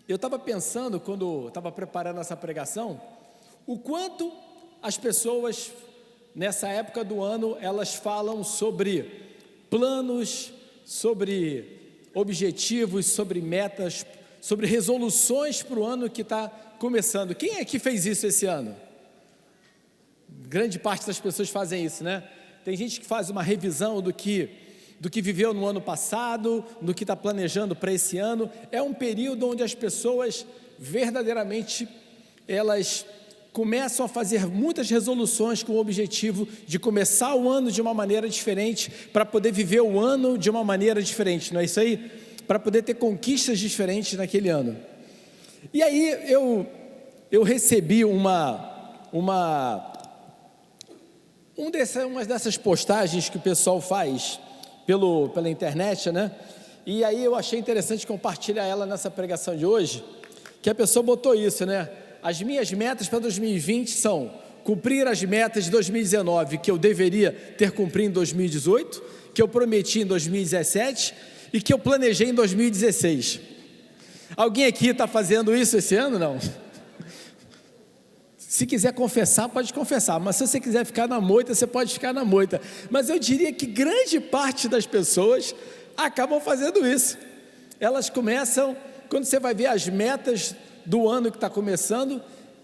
Eu estava pensando, quando estava preparando essa pregação, o quanto as pessoas, nessa época do ano, elas falam sobre planos, sobre objetivos, sobre metas, sobre resoluções para o ano que está começando. Quem é que fez isso esse ano? Grande parte das pessoas fazem isso, né? Tem gente que faz uma revisão do que viveu no ano passado, do que está planejando para esse ano. É um período onde as pessoas verdadeiramente, elas começam a fazer muitas resoluções com o objetivo de começar o ano de uma maneira diferente, para poder viver o ano de uma maneira diferente, não é isso aí? Para poder ter conquistas diferentes naquele ano. E aí eu recebi uma dessas postagens que o pessoal faz pela internet, né? E aí eu achei interessante compartilhar ela nessa pregação de hoje, que a pessoa botou isso, né? As minhas metas para 2020 são cumprir as metas de 2019 que eu deveria ter cumprido em 2018, que eu prometi em 2017 e que eu planejei em 2016. Alguém aqui está fazendo isso esse ano? Não? Se quiser confessar, pode confessar, mas se você quiser ficar na moita, você pode ficar na moita. Mas eu diria que grande parte das pessoas acabam fazendo isso. Elas começam, quando você vai ver as metas do ano que está começando,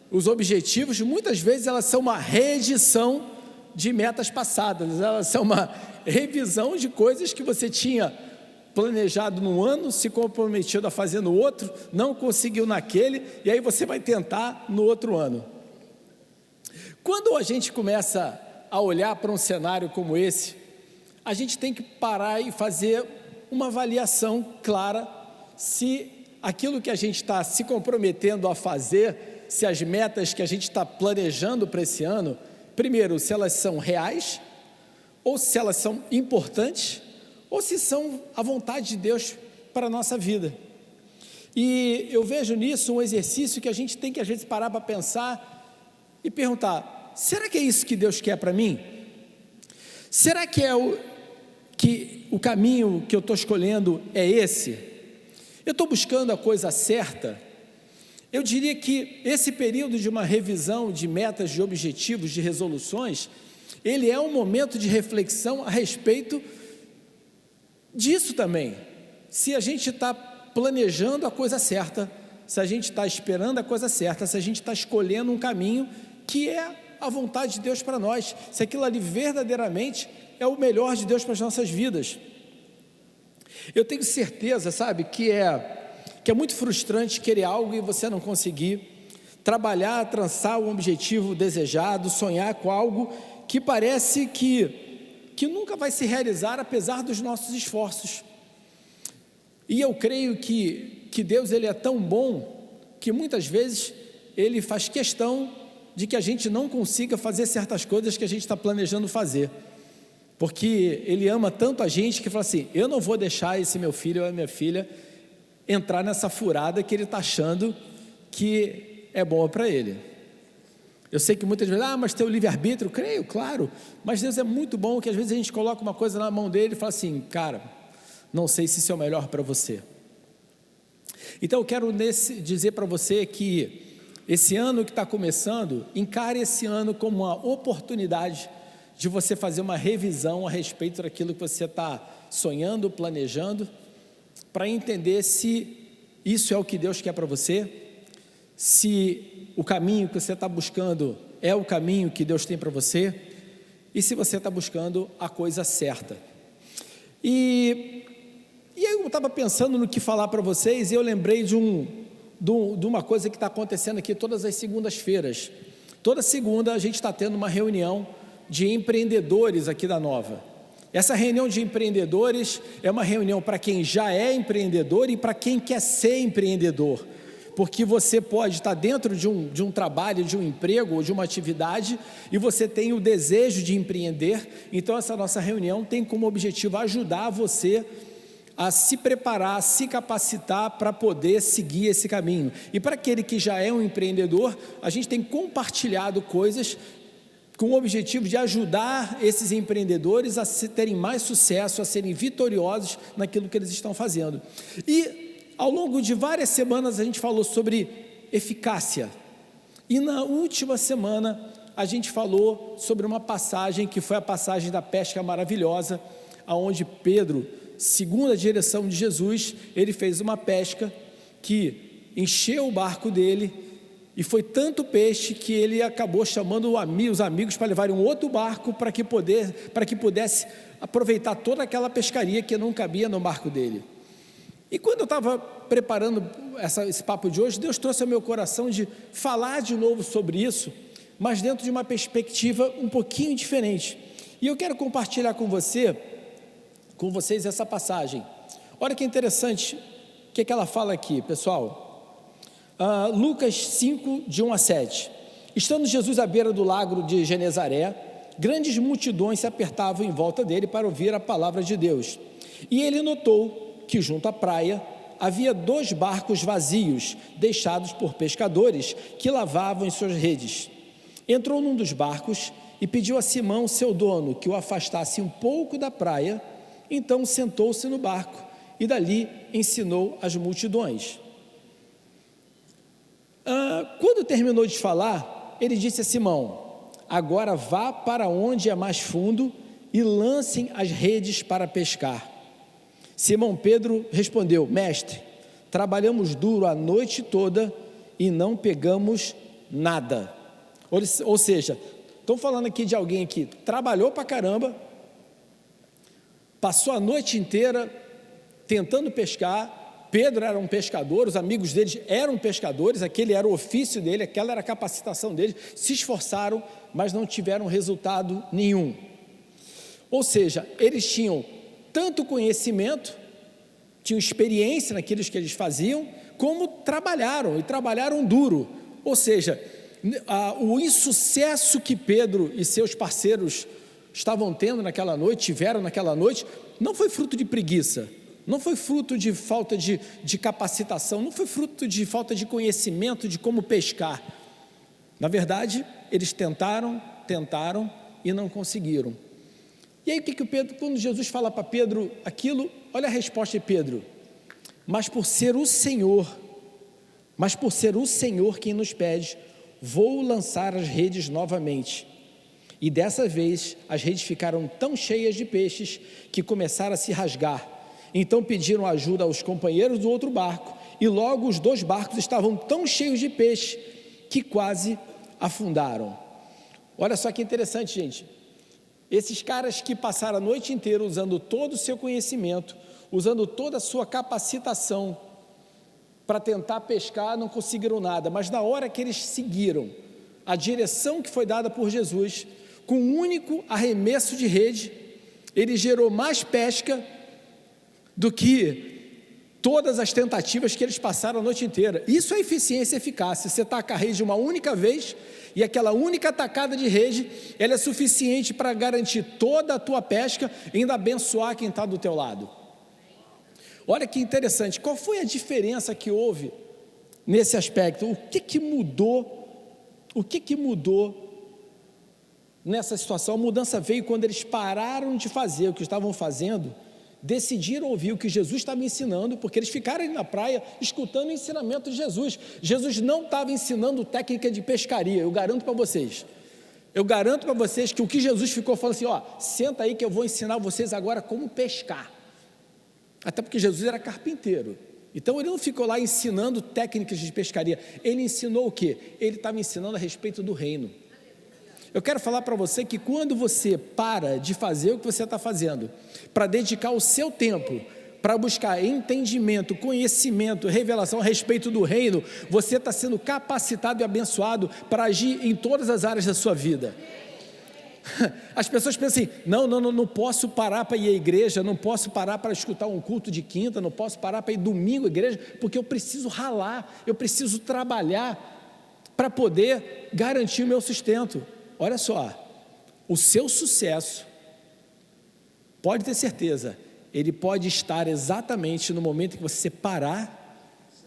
os objetivos, muitas vezes elas são uma reedição de metas passadas, elas são uma revisão de coisas que você tinha planejado num ano, se comprometido a fazer no outro, não conseguiu naquele, e aí você vai tentar no outro ano. Quando a gente começa a olhar para um cenário como esse, a gente tem que parar e fazer uma avaliação clara se aquilo que a gente está se comprometendo a fazer, se as metas que a gente está planejando para esse ano, primeiro, se elas são reais, ou se elas são importantes, ou se são a vontade de Deus para a nossa vida. E eu vejo nisso um exercício que a gente tem que às vezes parar para pensar e perguntar: será que é isso que Deus quer para mim? Será que o caminho que eu estou escolhendo é esse? Eu estou buscando a coisa certa? Eu diria que esse período de uma revisão de metas, de objetivos, de resoluções, ele é um momento de reflexão a respeito disso também. Se a gente está planejando a coisa certa, se a gente está esperando a coisa certa, se a gente está escolhendo um caminho que é a vontade de Deus para nós, se aquilo ali verdadeiramente é o melhor de Deus para as nossas vidas. Eu tenho certeza, sabe, que é muito frustrante querer algo e você não conseguir, trabalhar, traçar um objetivo desejado, sonhar com algo que parece que nunca vai se realizar apesar dos nossos esforços. E eu creio que Deus, Ele é tão bom que muitas vezes Ele faz questão de que a gente não consiga fazer certas coisas que a gente está planejando fazer, porque Ele ama tanto a gente que fala assim: eu não vou deixar esse meu filho ou a minha filha entrar nessa furada que ele está achando que é boa para ele. Eu sei que muitas vezes, mas tem o livre-arbítrio, creio, claro, mas Deus é muito bom, que às vezes a gente coloca uma coisa na mão dele e fala assim: cara, não sei se isso é o melhor para você. Então eu quero dizer para você que esse ano que está começando, encare esse ano como uma oportunidade de você fazer uma revisão a respeito daquilo que você está sonhando, planejando, para entender se isso é o que Deus quer para você, se o caminho que você está buscando é o caminho que Deus tem para você, e se você está buscando a coisa certa. E aí eu estava pensando no que falar para vocês, e eu lembrei de uma coisa que está acontecendo aqui todas as segundas-feiras. Toda segunda a gente está tendo uma reunião de empreendedores aqui da Nova. Essa reunião de empreendedores é uma reunião para quem já é empreendedor e para quem quer ser empreendedor, porque você pode estar dentro de um trabalho, de um emprego ou de uma atividade, e você tem o desejo de empreender. Então essa nossa reunião tem como objetivo ajudar você a se preparar, a se capacitar para poder seguir esse caminho. E para aquele que já é um empreendedor, a gente tem compartilhado coisas com o objetivo de ajudar esses empreendedores a terem mais sucesso, a serem vitoriosos naquilo que eles estão fazendo. E ao longo de várias semanas a gente falou sobre eficácia, e na última semana a gente falou sobre uma passagem que foi a passagem da pesca maravilhosa, aonde Pedro, segundo a direção de Jesus, ele fez uma pesca que encheu o barco dele, e foi tanto peixe que ele acabou chamando os amigos para levarem um outro barco para que pudesse aproveitar toda aquela pescaria que não cabia no barco dele. E quando eu estava preparando esse papo de hoje, Deus trouxe ao meu coração de falar de novo sobre isso, mas dentro de uma perspectiva um pouquinho diferente. E eu quero compartilhar com vocês essa passagem. Olha que interessante, o que ela fala aqui, pessoal. Lucas 5, de 1 a 7. Estando Jesus à beira do lago de Genezaré, grandes multidões se apertavam em volta dele para ouvir a palavra de Deus. E ele notou que junto à praia havia 2 barcos vazios, deixados por pescadores que lavavam em suas redes. Entrou num dos barcos e pediu a Simão, seu dono, que o afastasse um pouco da praia. Então sentou-se no barco e dali ensinou as multidões. Quando terminou de falar, ele disse a Simão: agora vá para onde é mais fundo e lancem as redes para pescar. Simão Pedro respondeu: mestre, trabalhamos duro a noite toda e não pegamos nada. Ou seja, estão falando aqui de alguém que trabalhou para caramba, passou a noite inteira tentando pescar. Pedro era um pescador, os amigos deles eram pescadores, aquele era o ofício dele, aquela era a capacitação deles, se esforçaram, mas não tiveram resultado nenhum. Ou seja, eles tinham tanto conhecimento, tinham experiência naquilo que eles faziam, como trabalharam, e trabalharam duro. Ou seja, o insucesso que Pedro e seus parceiros estavam tendo naquela noite, tiveram naquela noite, não foi fruto de preguiça, não foi fruto de falta de capacitação, não foi fruto de falta de conhecimento de como pescar. Na verdade, eles tentaram e não conseguiram. E aí o que Pedro, quando Jesus fala para Pedro aquilo, olha a resposta de Pedro: mas por ser o Senhor quem nos pede, vou lançar as redes novamente. E dessa vez as redes ficaram tão cheias de peixes que começaram a se rasgar. Então pediram ajuda aos companheiros do outro barco, e logo os 2 barcos estavam tão cheios de peixe que quase afundaram. Olha só que interessante, gente. Esses caras que passaram a noite inteira usando todo o seu conhecimento, usando toda a sua capacitação para tentar pescar, não conseguiram nada, mas na hora que eles seguiram a direção que foi dada por Jesus, com um único arremesso de rede, ele gerou mais pesca do que todas as tentativas que eles passaram a noite inteira. Isso é eficiência e eficácia. Você taca a rede uma única vez, e aquela única tacada de rede, ela é suficiente para garantir toda a tua pesca e ainda abençoar quem está do teu lado. Olha que interessante, qual foi a diferença que houve nesse aspecto? O que mudou? O que mudou nessa situação? A mudança veio quando eles pararam de fazer o que estavam fazendo, decidiram ouvir o que Jesus estava ensinando, porque eles ficaram ali na praia escutando o ensinamento de Jesus. Jesus não estava ensinando técnica de pescaria, eu garanto para vocês. Eu garanto para vocês que o que Jesus ficou falando assim: ó, senta aí que eu vou ensinar vocês agora como pescar. Até porque Jesus era carpinteiro, então ele não ficou lá ensinando técnicas de pescaria, ele ensinou o quê? Ele estava ensinando a respeito do reino. Eu quero falar para você que quando você para de fazer o que você está fazendo, para dedicar o seu tempo, para buscar entendimento, conhecimento, revelação a respeito do reino, você está sendo capacitado e abençoado para agir em todas as áreas da sua vida. As pessoas pensam assim: não posso parar para ir à igreja, não posso parar para escutar um culto de quinta, não posso parar para ir domingo à igreja, porque eu preciso ralar, eu preciso trabalhar para poder garantir o meu sustento. Olha só, o seu sucesso, pode ter certeza, ele pode estar exatamente no momento em que você parar,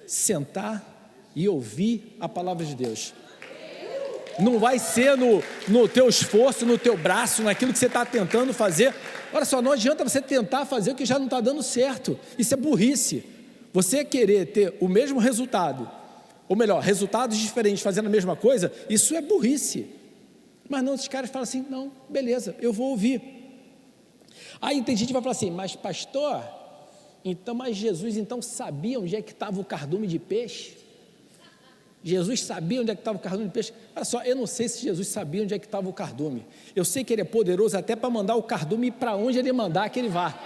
sentar e ouvir a palavra de Deus. Não vai ser no teu esforço, no teu braço, naquilo que você está tentando fazer. Olha só, não adianta você tentar fazer o que já não está dando certo, isso é burrice. Você querer ter o mesmo resultado, ou melhor, resultados diferentes fazendo a mesma coisa, isso é burrice. Mas não, esses caras falam assim, não, beleza, eu vou ouvir. Aí tem gente que vai falar assim, mas pastor, então, mas Jesus então sabia onde é que estava o cardume de peixe? Jesus sabia onde é que estava o cardume de peixe? Olha só, eu não sei se Jesus sabia onde é que estava o cardume. Eu sei que ele é poderoso até para mandar o cardume para onde ele mandar que ele vá.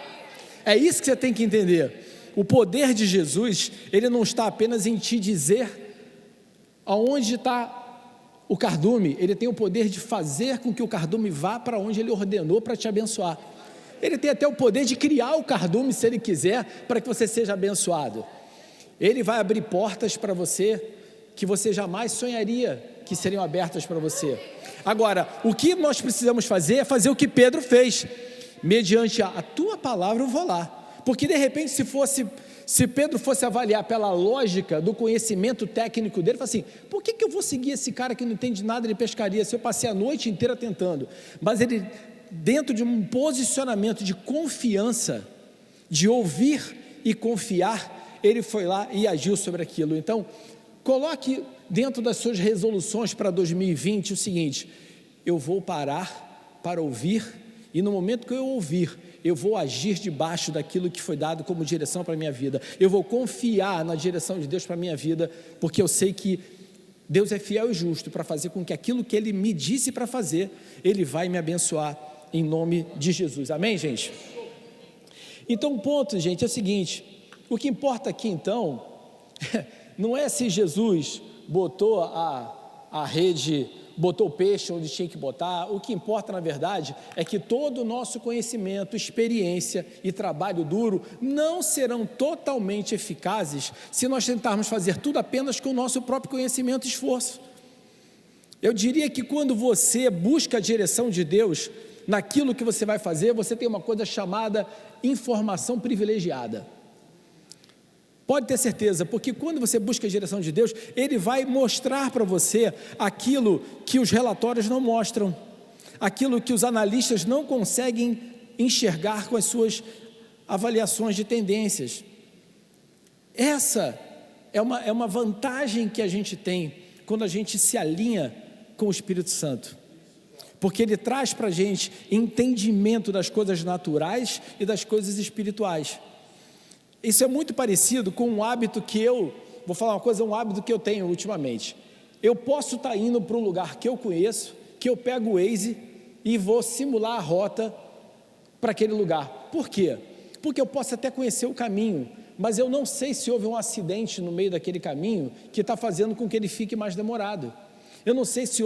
É isso que você tem que entender. O poder de Jesus, ele não está apenas em te dizer aonde está o cardume, ele tem o poder de fazer com que o cardume vá para onde ele ordenou para te abençoar. Ele tem até o poder de criar o cardume, se ele quiser, para que você seja abençoado. Ele vai abrir portas para você que você jamais sonharia que seriam abertas para você. Agora, o que nós precisamos fazer é fazer o que Pedro fez. Mediante a tua palavra eu vou lá. Porque de repente se Pedro fosse avaliar pela lógica do conhecimento técnico dele, ele fala assim, por que eu vou seguir esse cara que não entende nada de pescaria, se eu passei a noite inteira tentando? Mas ele, dentro de um posicionamento de confiança, de ouvir e confiar, ele foi lá e agiu sobre aquilo. Então, coloque dentro das suas resoluções para 2020 o seguinte, eu vou parar para ouvir, e no momento que eu ouvir, eu vou agir debaixo daquilo que foi dado como direção para a minha vida, eu vou confiar na direção de Deus para a minha vida, porque eu sei que Deus é fiel e justo para fazer com que aquilo que Ele me disse para fazer, Ele vai me abençoar em nome de Jesus, amém, gente? Então o ponto, gente, é o seguinte, o que importa aqui então, não é se Jesus botou a rede, botou o peixe onde tinha que botar, o que importa na verdade é que todo o nosso conhecimento, experiência e trabalho duro não serão totalmente eficazes se nós tentarmos fazer tudo apenas com o nosso próprio conhecimento e esforço. Eu diria que quando você busca a direção de Deus naquilo que você vai fazer, você tem uma coisa chamada informação privilegiada. Pode ter certeza, porque quando você busca a direção de Deus, Ele vai mostrar para você aquilo que os relatórios não mostram, aquilo que os analistas não conseguem enxergar com as suas avaliações de tendências. Essa é uma vantagem que a gente tem quando a gente se alinha com o Espírito Santo, porque ele traz para a gente entendimento das coisas naturais e das coisas espirituais. Isso é muito parecido com um hábito que vou falar uma coisa, um hábito que eu tenho ultimamente. Eu posso estar indo para um lugar que eu conheço, que eu pego o Waze e vou simular a rota para aquele lugar. Por quê? Porque eu posso até conhecer o caminho, mas eu não sei se houve um acidente no meio daquele caminho que está fazendo com que ele fique mais demorado. Eu não sei se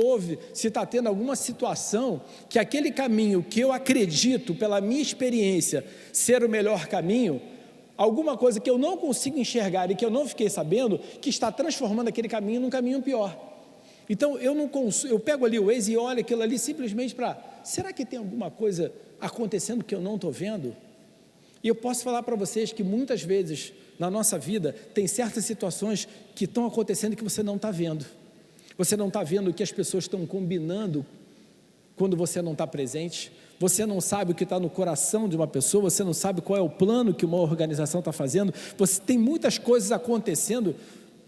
está tendo alguma situação que aquele caminho que eu acredito, pela minha experiência, ser o melhor caminho, alguma coisa que eu não consigo enxergar e que eu não fiquei sabendo, que está transformando aquele caminho num caminho pior. Então eu pego ali o Waze e olho aquilo ali simplesmente será que tem alguma coisa acontecendo que eu não estou vendo? E eu posso falar para vocês que muitas vezes na nossa vida tem certas situações que estão acontecendo que você não está vendo. Você não está vendo o que as pessoas estão combinando quando você não está presente. Você não sabe o que está no coração de uma pessoa, você não sabe qual é o plano que uma organização está fazendo, você tem muitas coisas acontecendo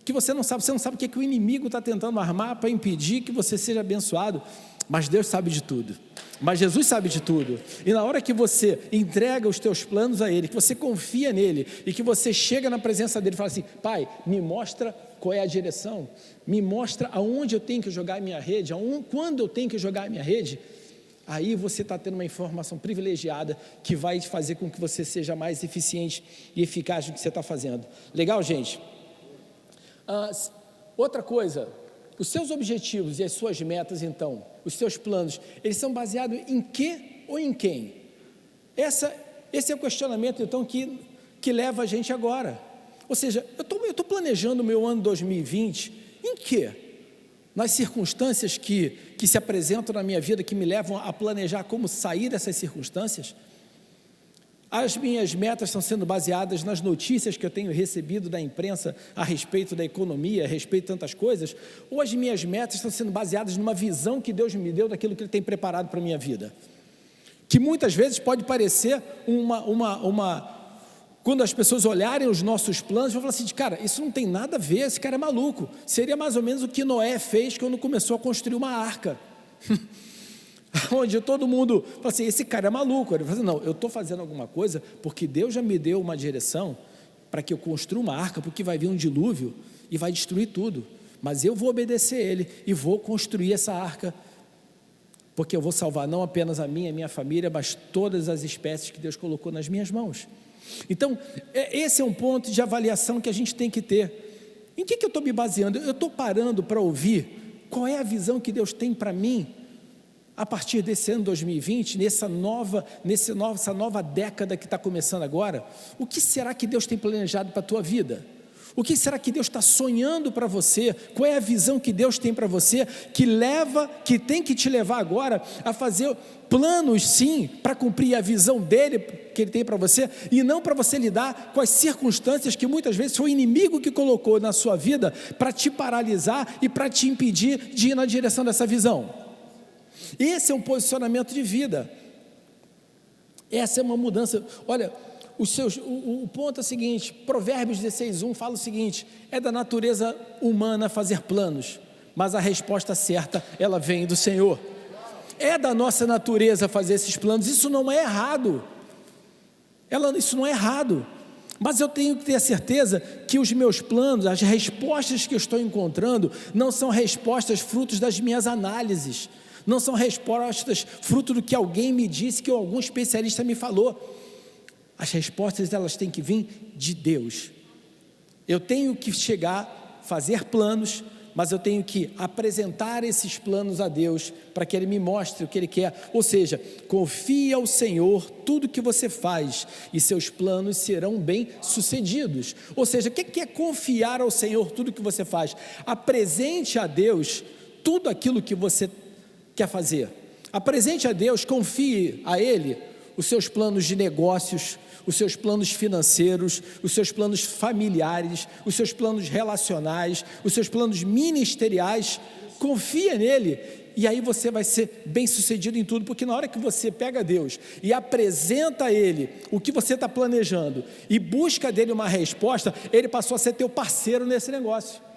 que você não sabe o que, que o inimigo está tentando armar para impedir que você seja abençoado, mas Deus sabe de tudo, mas Jesus sabe de tudo, e na hora que você entrega os teus planos a Ele, que você confia nele, e que você chega na presença dele e fala assim, Pai, me mostra qual é a direção, me mostra aonde eu tenho que jogar a minha rede, quando eu tenho que jogar a minha rede, aí você está tendo uma informação privilegiada que vai fazer com que você seja mais eficiente e eficaz no que você está fazendo. Legal, gente? Outra coisa, os seus objetivos e as suas metas, então, os seus planos, eles são baseados em quê ou em quem? Esse é o questionamento, então, que leva a gente agora. Ou seja, eu estou planejando o meu ano 2020 em quê? Nas circunstâncias que se apresentam na minha vida, que me levam a planejar como sair dessas circunstâncias? As minhas metas estão sendo baseadas nas notícias que eu tenho recebido da imprensa a respeito da economia, a respeito de tantas coisas, ou as minhas metas estão sendo baseadas numa visão que Deus me deu daquilo que Ele tem preparado para a minha vida? Que muitas vezes pode parecer quando as pessoas olharem os nossos planos, vão falar assim, cara, isso não tem nada a ver, esse cara é maluco. Seria mais ou menos o que Noé fez quando começou a construir uma arca, onde todo mundo fala assim, esse cara é maluco. Ele fala assim, não, eu estou fazendo alguma coisa, porque Deus já me deu uma direção, para que eu construa uma arca, porque vai vir um dilúvio, e vai destruir tudo, mas eu vou obedecer Ele, e vou construir essa arca, porque eu vou salvar não apenas a minha família, mas todas as espécies que Deus colocou nas minhas mãos. Então, esse é um ponto de avaliação que a gente tem que ter. Em que eu estou me baseando? Eu estou parando para ouvir qual é a visão que Deus tem para mim, a partir desse ano 2020, nessa nova década que está começando agora. O que será que Deus tem planejado para a tua vida? O que será que Deus está sonhando para você? Qual é a visão que Deus tem para você, que tem que te levar agora a fazer planos, sim, para cumprir a visão dele, que ele tem para você, e não para você lidar com as circunstâncias que muitas vezes foi o inimigo que colocou na sua vida, para te paralisar e para te impedir de ir na direção dessa visão. Esse é um posicionamento de vida, essa é uma mudança. Olha, o ponto é o seguinte, Provérbios 16:1 fala o seguinte, é da natureza humana fazer planos, mas a resposta certa, ela vem do Senhor. É da nossa natureza fazer esses planos, isso não é errado, isso não é errado, mas eu tenho que ter a certeza que os meus planos, as respostas que eu estou encontrando, não são respostas frutos das minhas análises, não são respostas fruto do que alguém me disse, que algum especialista me falou. As respostas, elas têm que vir de Deus. Eu tenho que fazer planos, mas eu tenho que apresentar esses planos a Deus, para que Ele me mostre o que Ele quer. Ou seja, confie ao Senhor tudo que você faz, e seus planos serão bem sucedidos. Ou seja, o que é confiar ao Senhor tudo que você faz? Apresente a Deus tudo aquilo que você quer fazer. Apresente a Deus, confie a Ele os seus planos de negócios, os seus planos financeiros, os seus planos familiares, os seus planos relacionais, os seus planos ministeriais. Confia nele, e aí você vai ser bem sucedido em tudo, porque na hora que você pega Deus e apresenta a Ele o que você está planejando, e busca dele uma resposta, Ele passou a ser teu parceiro nesse negócio.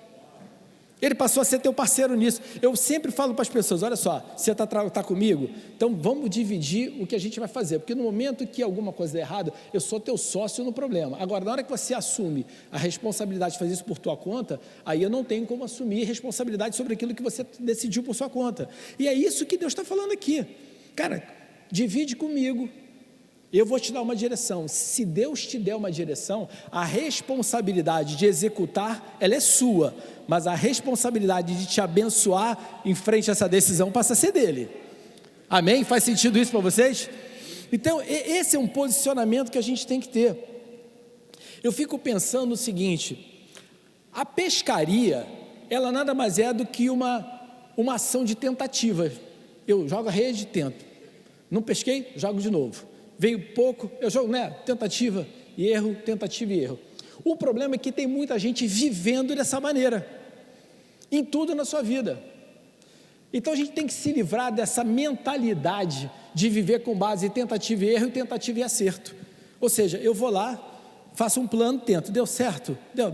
Ele passou a ser teu parceiro nisso. Eu sempre falo para as pessoas, olha só, você está comigo? Então vamos dividir o que a gente vai fazer, porque no momento que alguma coisa der errado, eu sou teu sócio no problema. Agora, na hora que você assume a responsabilidade de fazer isso por tua conta, aí eu não tenho como assumir responsabilidade sobre aquilo que você decidiu por sua conta. E é isso que Deus está falando aqui. Cara, divide comigo, eu vou te dar uma direção. Se Deus te der uma direção, a responsabilidade de executar, ela é sua, mas a responsabilidade de te abençoar em frente a essa decisão passa a ser dele. Amém? Faz sentido isso para vocês? Então, esse é um posicionamento que a gente tem que ter. Eu fico pensando o seguinte, a pescaria, ela nada mais é do que uma ação de tentativa. Eu jogo a rede, tento. Não pesquei, jogo de novo. Veio pouco, eu jogo, tentativa e erro, tentativa e erro. O problema é que tem muita gente vivendo dessa maneira, em tudo na sua vida. Então a gente tem que se livrar dessa mentalidade de viver com base em tentativa e erro e tentativa e acerto. Ou seja, eu vou lá, faço um plano, tento, deu certo? Deu,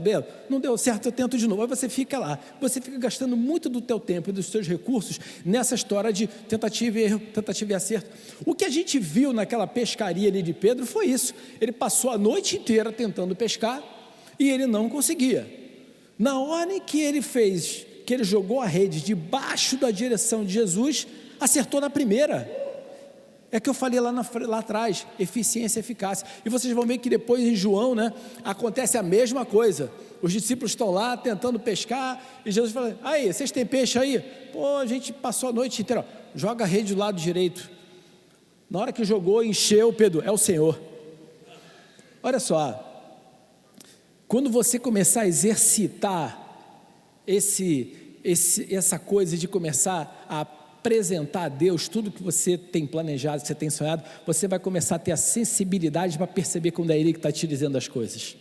não deu certo, eu tento de novo. Aí você fica lá, você fica gastando muito do teu tempo e dos seus recursos nessa história de tentativa e erro, tentativa e acerto. O que a gente viu naquela pescaria ali de Pedro foi isso. Ele passou a noite inteira tentando pescar e ele não conseguia. Na hora em que ele jogou a rede debaixo da direção de Jesus, acertou na primeira. É que eu falei lá atrás, eficiência e eficácia. E vocês vão ver que depois em João, acontece a mesma coisa. Os discípulos estão lá tentando pescar, e Jesus fala, aí, vocês têm peixe aí? Pô, a gente passou a noite inteira, joga a rede do lado direito. Na hora que jogou, encheu, Pedro, é o Senhor. Olha só, quando você começar a exercitar essa coisa de começar a apresentar a Deus tudo que você tem planejado, que você tem sonhado, você vai começar a ter a sensibilidade para perceber quando é Ele que está te dizendo as coisas.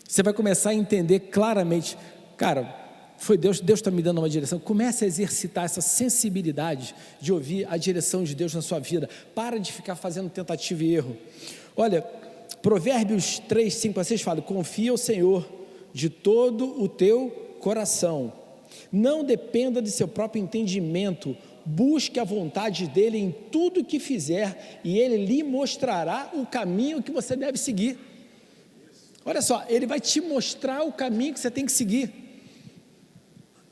Você vai começar a entender claramente, cara, foi Deus está me dando uma direção. Comece a exercitar essa sensibilidade de ouvir a direção de Deus na sua vida. Para de ficar fazendo tentativa e erro. Olha, Provérbios 3, 5 a 6 fala: confia ao Senhor de todo o teu coração, não dependa de seu próprio entendimento, busque a vontade dele em tudo que fizer, e ele lhe mostrará o caminho que você deve seguir. Olha só, ele vai te mostrar o caminho que você tem que seguir.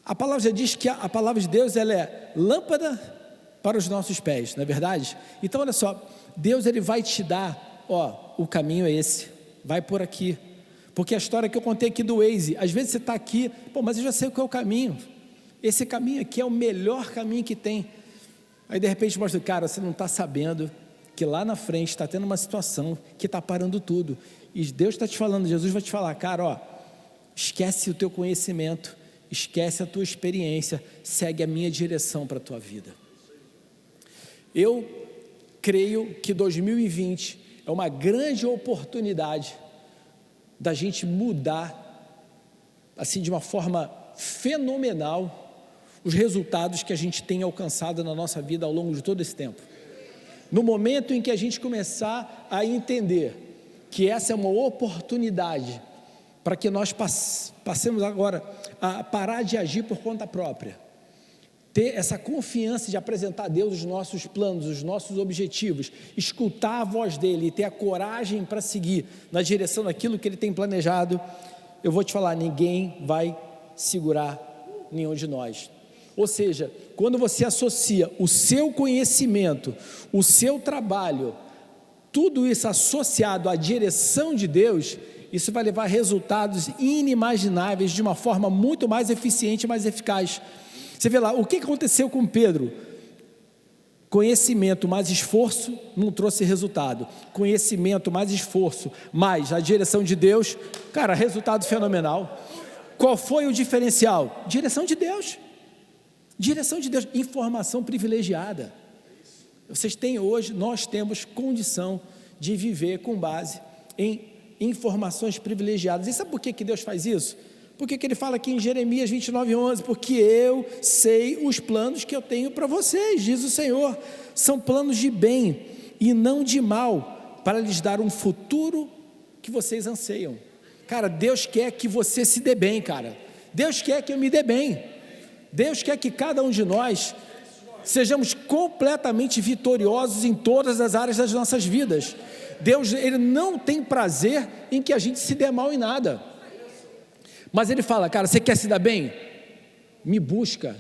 A palavra já diz que a palavra de Deus, ela é lâmpada para os nossos pés, não é verdade? Então olha só, Deus, ele vai te dar, o caminho é esse, vai por aqui. Porque a história que eu contei aqui do Waze, às vezes você está aqui, mas eu já sei qual é o caminho, esse caminho aqui é o melhor caminho que tem. Aí de repente mostra, cara, você não está sabendo que lá na frente está tendo uma situação que está parando tudo, e Deus está te falando, Jesus vai te falar, cara, esquece o teu conhecimento, esquece a tua experiência, segue a minha direção para a tua vida. Eu creio que 2020 é uma grande oportunidade da gente mudar, assim, de uma forma fenomenal, os resultados que a gente tem alcançado na nossa vida ao longo de todo esse tempo. No momento em que a gente começar a entender que essa é uma oportunidade para que nós passemos agora a parar de agir por conta própria, ter essa confiança de apresentar a Deus os nossos planos, os nossos objetivos, escutar a voz dele e ter a coragem para seguir na direção daquilo que ele tem planejado, eu vou te falar, ninguém vai segurar nenhum de nós. Ou seja, quando você associa o seu conhecimento, o seu trabalho, tudo isso associado à direção de Deus, isso vai levar a resultados inimagináveis de uma forma muito mais eficiente e mais eficaz. Você vê lá, o que aconteceu com Pedro? Conhecimento mais esforço não trouxe resultado. Conhecimento mais esforço, mais a direção de Deus, cara, resultado fenomenal. Qual foi o diferencial? Direção de Deus. Direção de Deus, informação privilegiada. Vocês têm hoje, nós temos condição de viver com base em informações privilegiadas. E sabe por que Deus faz isso? Por que ele fala aqui em Jeremias 29:11? Porque eu sei os planos que eu tenho para vocês, diz o Senhor, são planos de bem e não de mal, para lhes dar um futuro que vocês anseiam. Cara, Deus quer que você se dê bem, cara. Deus quer que eu me dê bem. Deus quer que cada um de nós sejamos completamente vitoriosos em todas as áreas das nossas vidas. Deus, ele não tem prazer em que a gente se dê mal em nada. Mas ele fala, cara, você quer se dar bem? Me busca,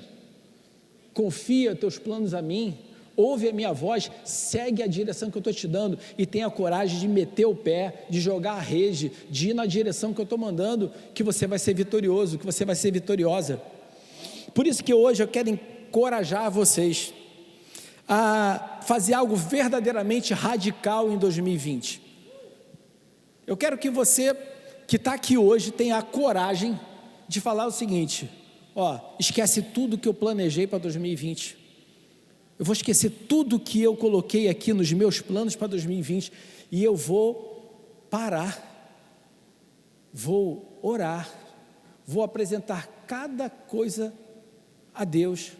confia teus planos a mim, ouve a minha voz, segue a direção que eu estou te dando e tenha coragem de meter o pé, de jogar a rede, de ir na direção que eu estou mandando, que você vai ser vitorioso, que você vai ser vitoriosa. Por isso que hoje eu quero encorajar vocês a fazer algo verdadeiramente radical em 2020. Eu quero que você que está aqui hoje tenha a coragem de falar o seguinte: esquece tudo que eu planejei para 2020, eu vou esquecer tudo que eu coloquei aqui nos meus planos para 2020 e eu vou parar, vou orar, vou apresentar cada coisa a Deus,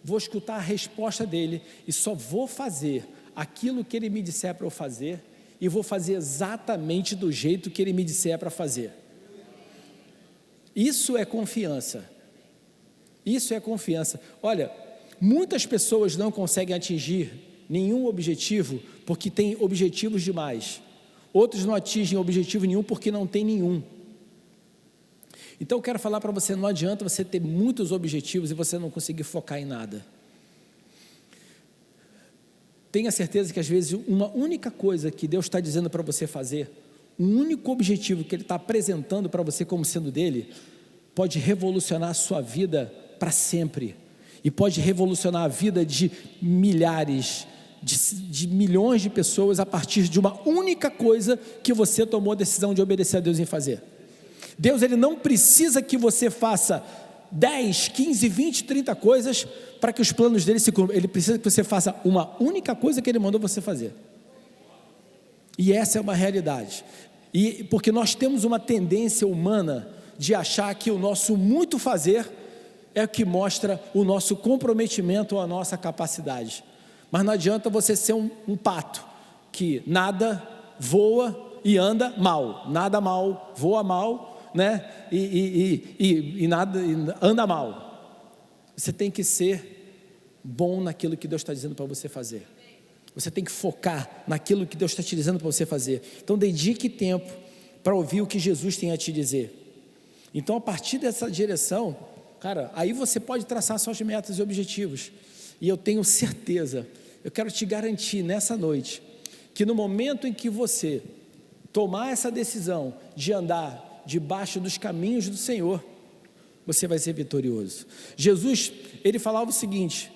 vou escutar a resposta dele e só vou fazer aquilo que ele me disser para eu fazer e vou fazer exatamente do jeito que ele me disser para fazer. Isso é confiança. Isso é confiança. Olha, muitas pessoas não conseguem atingir nenhum objetivo porque têm objetivos demais. Outros não atingem objetivo nenhum porque não tem nenhum. Então eu quero falar para você, não adianta você ter muitos objetivos e você não conseguir focar em nada. Tenha certeza que às vezes uma única coisa que Deus está dizendo para você fazer, um único objetivo que Ele está apresentando para você como sendo dele, pode revolucionar a sua vida para sempre, e pode revolucionar a vida de milhares, de milhões de pessoas a partir de uma única coisa que você tomou a decisão de obedecer a Deus em fazer. Deus, ele não precisa que você faça 10, 15, 20, 30 coisas para que os planos dele se cumpram. Ele precisa que você faça uma única coisa que ele mandou você fazer. E essa é uma realidade. E porque nós temos uma tendência humana de achar que o nosso muito fazer é o que mostra o nosso comprometimento ou a nossa capacidade. Mas não adianta você ser um pato que nada, voa, e anda mal, nada mal, voa mal, né? E anda mal. Você tem que ser bom naquilo que Deus está dizendo para você fazer. Você tem que focar naquilo que Deus está te dizendo para você fazer. Então dedique tempo para ouvir o que Jesus tem a te dizer. Então, a partir dessa direção, cara, aí você pode traçar suas metas e objetivos. E eu tenho certeza, eu quero te garantir nessa noite, que no momento em que você tomar essa decisão de andar debaixo dos caminhos do Senhor, você vai ser vitorioso. Jesus, ele falava o seguinte: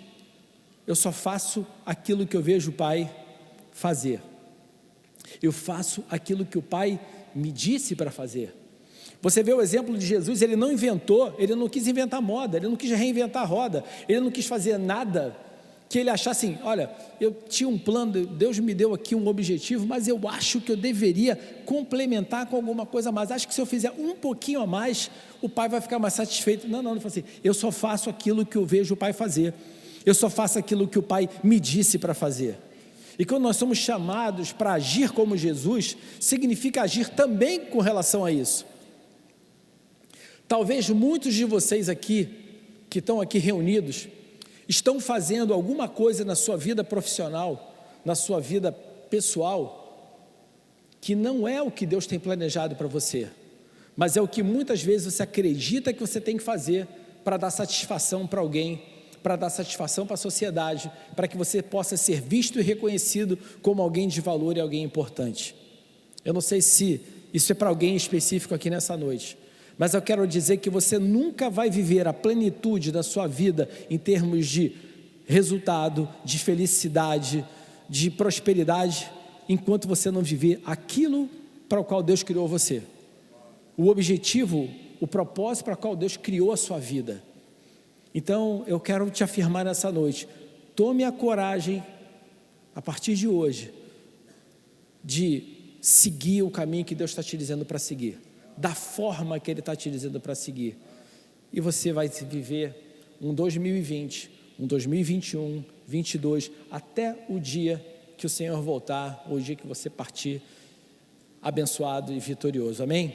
eu só faço aquilo que eu vejo o Pai fazer. Eu faço aquilo que o Pai me disse para fazer. Você vê o exemplo de Jesus, ele não inventou, ele não quis inventar moda, ele não quis reinventar a roda, ele não quis fazer nada que ele achasse assim, olha, eu tinha um plano, Deus me deu aqui um objetivo, mas eu acho que eu deveria complementar com alguma coisa a mais, acho que se eu fizer um pouquinho a mais, o Pai vai ficar mais satisfeito. Não, ele falou assim, eu só faço aquilo que eu vejo o Pai fazer, eu só faço aquilo que o Pai me disse para fazer. E quando nós somos chamados para agir como Jesus, significa agir também com relação a isso. Talvez muitos de vocês aqui, que estão aqui reunidos, estão fazendo alguma coisa na sua vida profissional, na sua vida pessoal, que não é o que Deus tem planejado para você, mas é o que muitas vezes você acredita que você tem que fazer para dar satisfação para alguém, para dar satisfação para a sociedade, para que você possa ser visto e reconhecido como alguém de valor e alguém importante. Eu não sei se isso é para alguém específico aqui nessa noite, mas eu quero dizer que você nunca vai viver a plenitude da sua vida em termos de resultado, de felicidade, de prosperidade, enquanto você não viver aquilo para o qual Deus criou você. O objetivo, o propósito para o qual Deus criou a sua vida. Então, eu quero te afirmar nessa noite, tome a coragem, a partir de hoje, de seguir o caminho que Deus está te dizendo para seguir, da forma que Ele está te dizendo para seguir, e você vai viver um 2020, um 2021, 22, até o dia que o Senhor voltar, ou o dia que você partir, abençoado e vitorioso, amém?